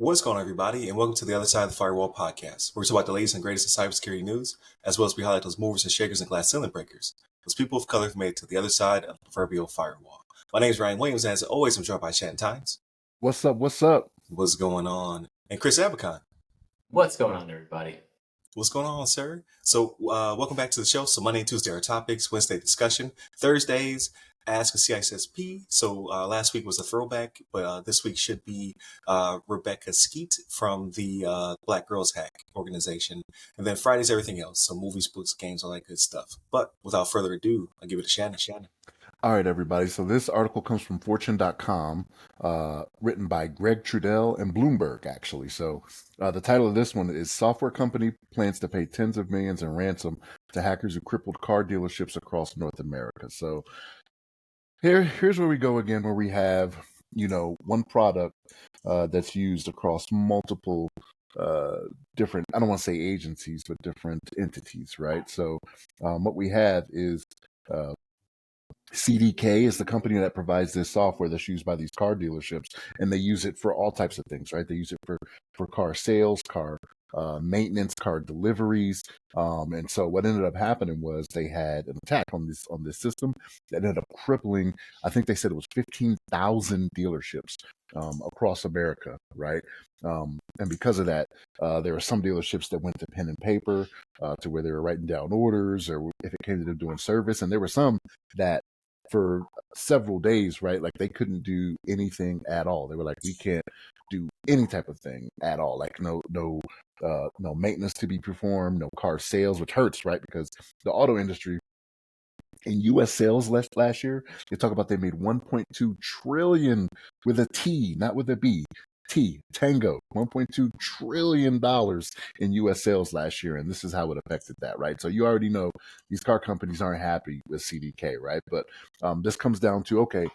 What's going on, everybody, and welcome to the Other Side of the Firewall podcast, where we talk about the latest and greatest in cybersecurity news, as well as we highlight those movers and shakers and glass ceiling breakers, those people of color who made it to the other side of the proverbial firewall. My name is Ryan Williams, and as always, I'm joined by Shannon Times. What's up? What's up? What's going on? And Chris Abacon. What's going on, everybody? What's going on, sir? So, welcome back to the show. So, Monday and Tuesday are topics, Wednesday discussion, Thursdays, Ask a CISSP. So, last week was a throwback, but this week should be Rebecca Skeet from the Black Girls Hack organization. And then Friday's everything else. So, movies, books, games, all that good stuff. But without further ado, I'll give it to Shannon. Shannon. All right, everybody. So this article comes from Fortune.com, written by Greg Trudell and Bloomberg, actually. So the title of this one is Software Company Plans to Pay Tens of Millions in Ransom to Hackers Who Crippled Car Dealerships Across North America. So here's where we go again, where we have, one product that's used across multiple different, I don't want to say agencies, but different entities, right? So what we have is CDK is the company that provides this software that's used by these car dealerships, and they use it for all types of things, right? They use it for car sales, car maintenance, car deliveries, and so what ended up happening was they had an attack on this system that ended up crippling. I think they said it was 15,000 dealerships across America, right? And because of that, there were some dealerships that went to pen and paper to where they were writing down orders, or if it came to them doing service, and there were some that for several days, right? Like they couldn't do anything at all. They were like, we can't do any type of thing at all. Like no maintenance to be performed, no car sales, which hurts, right? Because the auto industry in U.S. sales last year, they talk about they made 1.2 trillion with a T, not with a B. Tango, $1.2 trillion in U.S. sales last year, and this is how it affected that, right? So you already know these car companies aren't happy with CDK, right? But this comes down to, okay,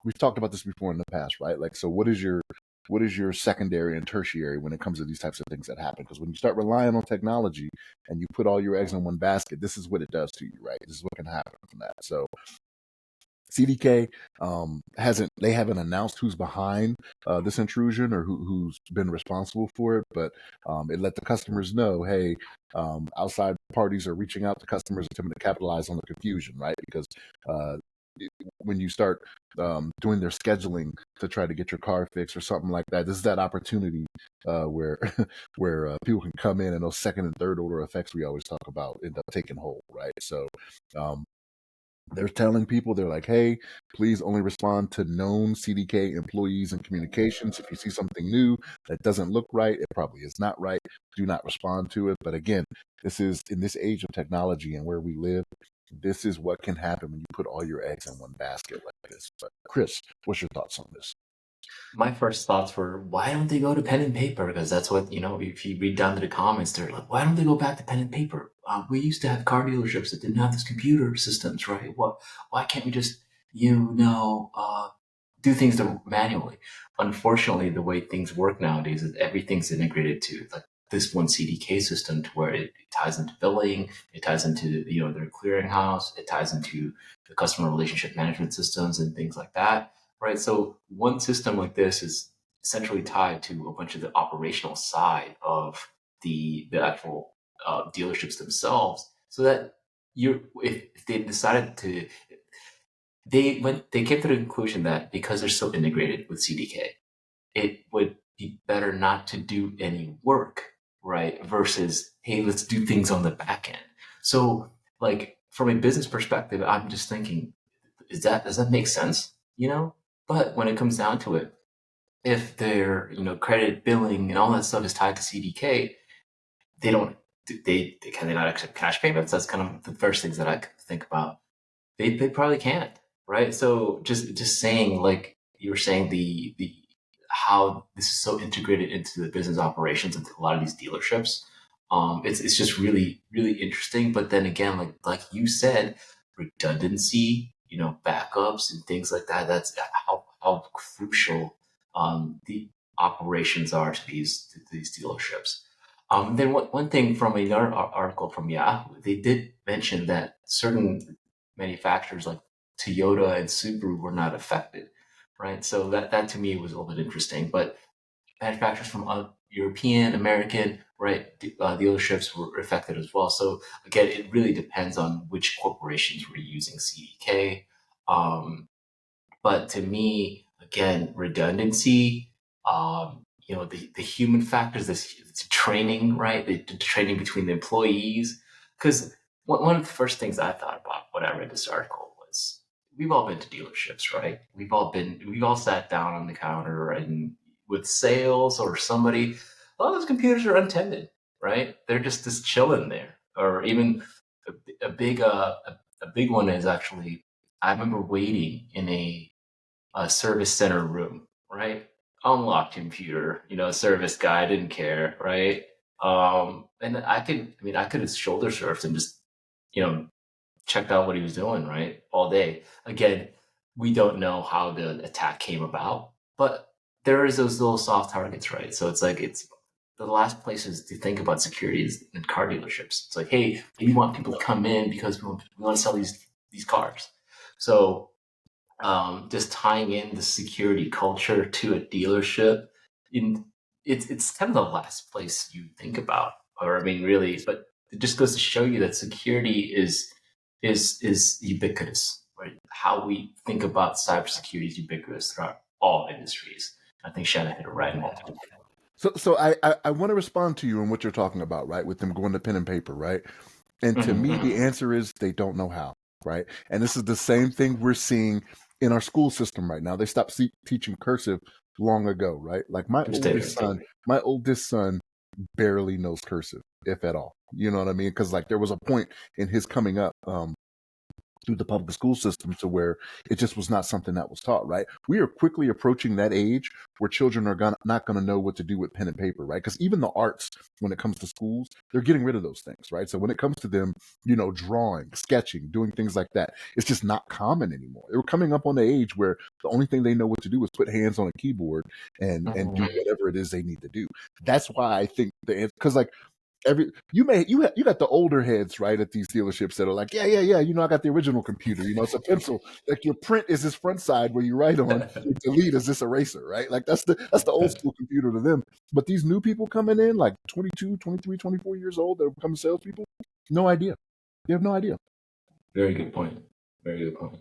we've talked about this before in the past, right? Like, so what is your secondary and tertiary when it comes to these types of things that happen? Because when you start relying on technology and you put all your eggs in one basket, this is what it does to you, right? This is what can happen from that. So CDK haven't announced who's behind this intrusion or who's been responsible for it, but it let the customers know, hey, outside parties are reaching out to customers attempting to capitalize on the confusion, right? Because when you start doing their scheduling to try to get your car fixed or something like that, this is that opportunity where people can come in, and those second and third order effects we always talk about end up taking hold, right? So they're telling people, they're like, hey, please only respond to known CDK employees and communications. If you see something new that doesn't look right, it probably is not right, do not respond to it. But again, this is in this age of technology and where we live, this is what can happen when you put all your eggs in one basket like this. But Chris, what's your thoughts on this? My first thoughts were, why don't they go to pen and paper? Because that's what, if you read down to the comments, they're like, why don't they go back to pen and paper? We used to have car dealerships that didn't have these computer systems, right? Why can't we just, do things manually? Unfortunately, the way things work nowadays is everything's integrated to like this one CDK system, to where it ties into billing, it ties into, their clearinghouse, it ties into the customer relationship management systems and things like that. Right. So one system like this is essentially tied to a bunch of the operational side of the actual dealerships themselves, so that if they decided to, they came to the conclusion that because they're so integrated with CDK, it would be better not to do any work, right? Versus, hey, let's do things on the back end. So like from a business perspective, I'm just thinking, does that make sense? But when it comes down to it, if their credit billing and all that stuff is tied to CDK, they cannot accept cash payments. That's kind of the first things that I think about. They probably can't, right? So just saying, like you were saying, the how this is so integrated into the business operations of a lot of these dealerships. It's just really, really interesting. But then again, like you said, redundancy, backups and things like that. That's how crucial the operations are to these dealerships. Then one thing from another article from Yahoo, they did mention that certain manufacturers like Toyota and Subaru were not affected, right? So that to me was a little bit interesting. But manufacturers from European, American, right, dealerships were affected as well. So again, it really depends on which corporations were using CDK. But to me, again, redundancy, the human factors, this training, right? The training between the employees. Because one of the first things I thought about when I read this article was we've all been to dealerships, right? We've all sat down on the counter and with sales or somebody, a lot of those computers are untended, right? They're just chilling there. Or even a big one is actually, I remember waiting in a service center room, right? Unlocked computer, service guy didn't care, right? And I could have shoulder surfed and just, you know, checked out what he was doing, right? All day. Again, we don't know how the attack came about, but there is those little soft targets, right? So it's the last places to think about security is in car dealerships. It's like, hey, we want people to come in because we want to sell these cars. So just tying in the security culture to a dealership, in it's kind of the last place you think about, or I mean, really, but it just goes to show you that security is ubiquitous, right? How we think about cybersecurity is ubiquitous throughout all industries. I think Shannon hit it right in the head. So I want to respond to you on what you're talking about, right? With them going to pen and paper, right? And to me, the answer is they don't know how, right? And this is the same thing we're seeing in our school system right now. They stopped teaching cursive long ago, right? Like my oldest son barely knows cursive, if at all. You know what I mean? Because like there was a point in his coming up, through the public school system to where it just was not something that was taught, right? We are quickly approaching that age where children are not going to know what to do with pen and paper, right? Because even the arts, when it comes to schools, they're getting rid of those things, right? So when it comes to them, drawing, sketching, doing things like that, it's just not common anymore. They're coming up on the age where the only thing they know what to do is put hands on a keyboard and do whatever it is they need to do. That's why I think the answer, because like you got the older heads right at these dealerships that are like yeah I got the original computer, it's a pencil, like your print is this front side where you write on, your delete is this eraser, right? Like that's the old school computer to them. But these new people coming in like 22, 23, 24 years old that are becoming salespeople, no idea. They have no idea. Very good point. Very good point.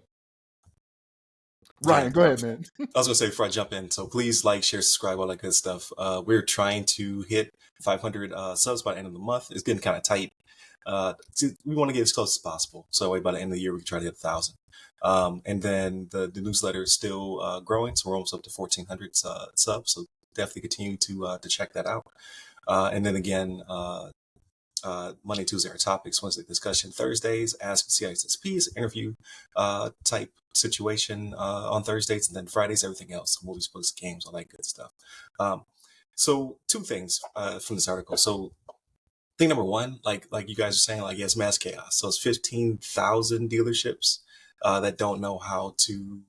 Ryan, go ahead, man. I was gonna say before I jump in, so please like, share, subscribe, all that good stuff. We're trying to hit 500 subs by the end of the month. It's getting kind of tight. We want to get as close as possible, so by the end of the year we can try to hit 1,000. And then the newsletter is still growing, so we're almost up to 1,400 subs. So definitely continue to check that out. And then again, Monday, Tuesday are topics, Wednesday discussion, Thursdays ask CISSPs, interview type situation on Thursdays, and then Fridays everything else, movies, books, games, all that good stuff. So two things from this article. So thing number one, like you guys are saying, like yes, mass chaos. So it's 15,000 dealerships that don't know how to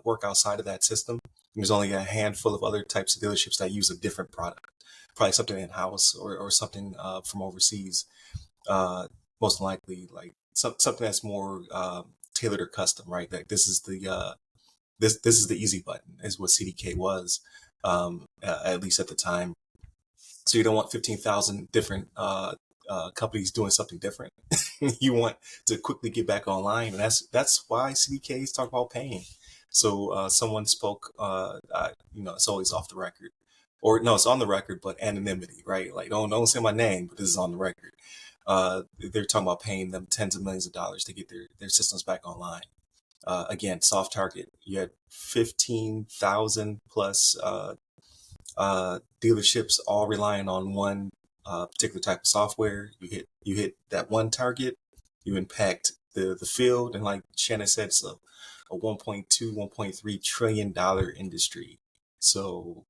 work outside of that system. And there's only a handful of other types of dealerships that use a different product, probably something in-house or something from overseas. Most likely, like something that's more tailored or custom, right? Like this is the this is the easy button, is what CDK was, at least at the time. So you don't want 15,000 different companies doing something different. You want to quickly get back online, and that's why CDKs talk about paying. So someone spoke, it's always off the record, or no, it's on the record, but anonymity, right? Like don't say my name, but this is on the record. They're talking about paying them tens of millions of dollars to get their systems back online. Again, soft target. You had 15,000 plus dealerships all relying on one particular type of software. You hit that one target, you impact the field, and like Shannon said, it's a 1.2, 1.3 trillion dollar industry. So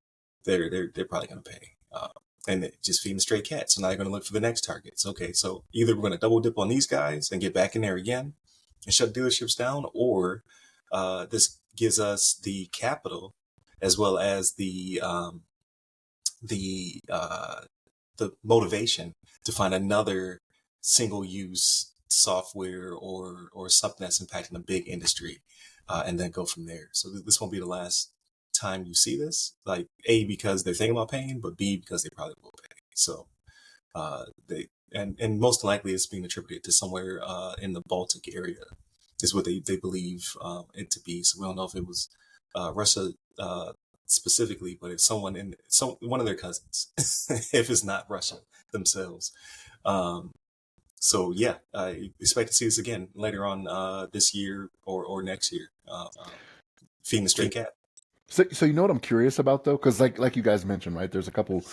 they're probably going to pay. And just feeding stray cats. So now you're going to look for the next targets. Okay, so either we're going to double dip on these guys and get back in there again and shut dealerships down, or this gives us the capital as well as the motivation to find another single use software or something that's impacting a big industry, and then go from there. So this won't be the last time you see this. Like A, because they're thinking about paying, but B, because they probably will pay. So they and most likely it's being attributed to somewhere in the Baltic area is what they believe it to be. So we don't know if it was Russia specifically, but it's someone in one of their cousins, if it's not Russia themselves. Um, so yeah, I expect to see this again later on this year or next year. Feeding the stray cat. So you know what I'm curious about though, because like you guys mentioned, right? There's a couple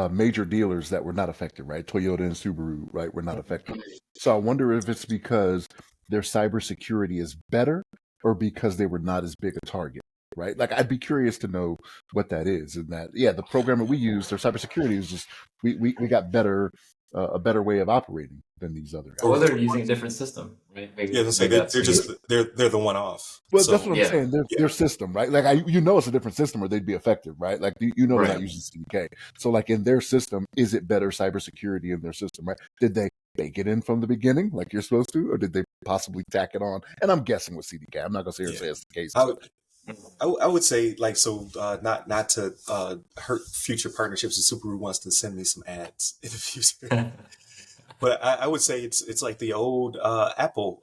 major dealers that were not affected, right? Toyota and Subaru, right, were not affected. So I wonder if it's because their cybersecurity is better, or because they were not as big a target, right? Like I'd be curious to know what that is. And that the program that we use, their cybersecurity is just we got better a better way of operating than these other guys. Or they're using a different system, right? Maybe, Yeah, say they're just they're the one off. Well, So, that's what I'm saying. Their system, right? Like it's a different system, or they'd be effective, right? Like they're not using CDK. So, like in their system, is it better cybersecurity in their system, right? Did they bake it in from the beginning, like you're supposed to, or did they possibly tack it on? And I'm guessing with CDK. I'm not gonna say it's the case. I would say not to hurt future partnerships. If Subaru wants to send me some ads in the future. But I would say it's like the old Apple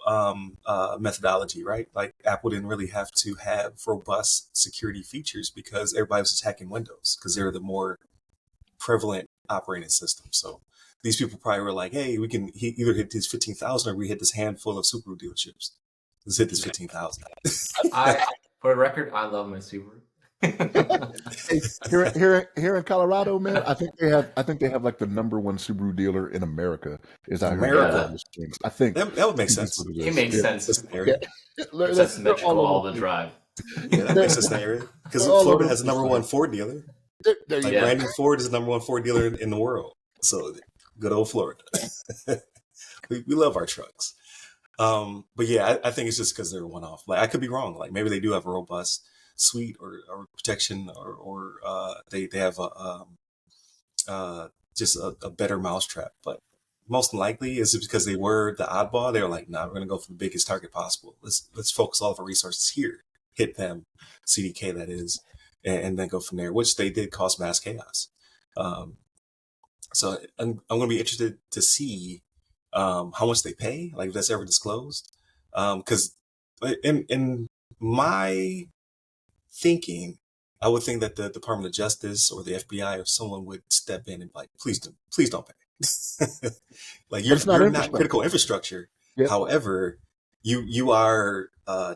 methodology, right? Like Apple didn't really have to have robust security features because everybody was attacking Windows because they're the more prevalent operating system. So these people probably were like, hey, we can either hit these 15,000 or we hit this handful of Subaru dealerships. Let's hit this 15,000. For a record, I love my Subaru. Here in Colorado, man, I think they have like the number one Subaru dealer in America. Is out America? I think that would make sense. It makes sense. That's symmetrical all the drive. Yeah, that makes sense in that area because Florida has the number one Ford dealer. Brandon Ford is the number one Ford dealer in the world. So good old Florida. we love our trucks. But yeah, I think it's just because they're one off. Like I could be wrong. Like maybe they do have a robust suite or protection, or they have just a better mousetrap. But most likely is it because they were the oddball. They were like, nah, we're gonna go for the biggest target possible. Let's focus all of our resources here, hit them, CDK that is, and then go from there. Which they did cause mass chaos. So I'm gonna be interested to see how much they pay, like if that's ever disclosed. Because in my thinking, I would think that the Department of Justice or the FBI or someone would step in and be like, please don't pay. Like you're not critical infrastructure. Yep. However, you are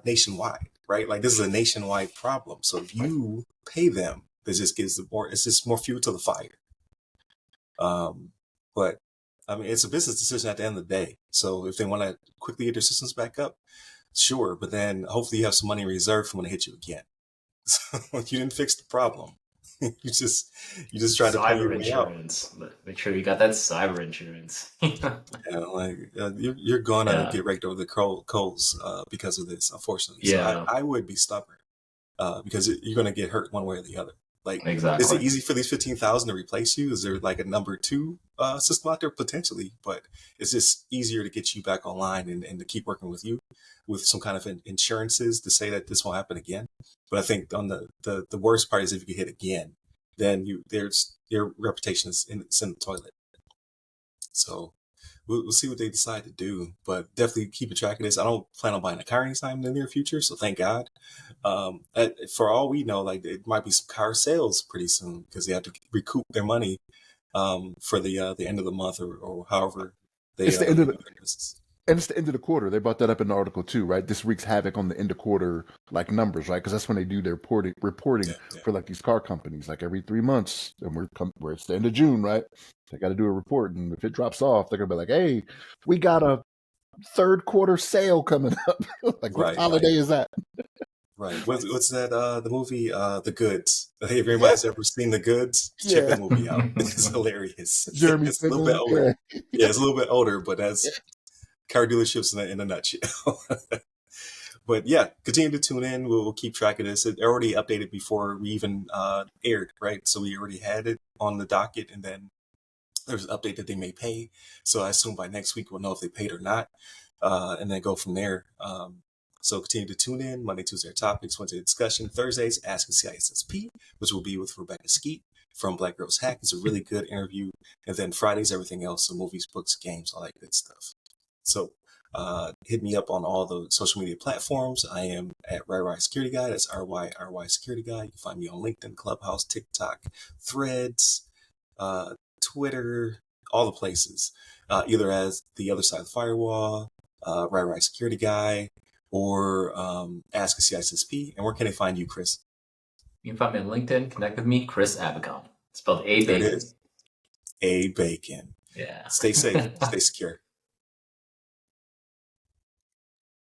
nationwide, right? Like this is a nationwide problem. So if you pay them, this just gives it's just more fuel to the fire. But I mean, it's a business decision at the end of the day. So if they want to quickly get their systems back up, sure. But then hopefully you have some money reserved for when they hit you again. So you didn't fix the problem. you just tried to pay your way out. Make sure you got that cyber insurance. You're gonna get raked over the coals because of this, unfortunately. So I would be stubborn because you're gonna get hurt one way or the other. Like, exactly. Is it easy for these 15,000 to replace you? Is there like a number two system out there potentially? But it's just easier to get you back online and to keep working with you with some kind of insurances to say that this won't happen again. But I think on the worst part is if you get hit again, then your reputation is in the toilet. So we'll see what they decide to do, but definitely keep a track of this. I don't plan on buying a car anytime in the near future, so thank God. For all we know, like it might be some car sales pretty soon because they have to recoup their money for the end of the month or however they. It's the end of the quarter. They brought that up in the article too, right? This wreaks havoc on the end of quarter like numbers, right? Because that's when they do their reporting for like these car companies, like every 3 months, and we're it's the end of June, right? They got to do a report, and if it drops off, they're gonna be like, "Hey, we got a third quarter sale coming up." Like, what holiday is that? Right. What's that? The movie, The Goods. Hey, if anybody's ever seen The Goods, check that movie out. It's hilarious. Jeremy, it's a little bit older. Yeah, it's a little bit older, but that's car dealerships in a nutshell. But yeah, continue to tune in. We'll keep track of this. It already updated before we even aired, right? So we already had it on the docket, and then there's an update that they may pay. So I assume by next week we'll know if they paid or not, and then go from there. So continue to tune in. Monday, Tuesday are topics, Wednesday discussion, Thursdays Ask a CISSP, which will be with Rebecca Skeet from Black Girls Hack. It's a really good interview. And then Fridays, everything else, so movies, books, games, all that good stuff. So hit me up on all the social media platforms. I am at RyRy Security Guy. That's RYRY Security Guy. You can find me on LinkedIn, Clubhouse, TikTok, Threads, Twitter, all the places. Either as the other side of the firewall, RyRy Security Guy, or Ask a CISSP. And where can they find you, Chris? You can find me on LinkedIn. Connect with me, Chris Abacon. Spelled A There it Bacon. is. A Bacon. Yeah. Stay safe. Stay secure.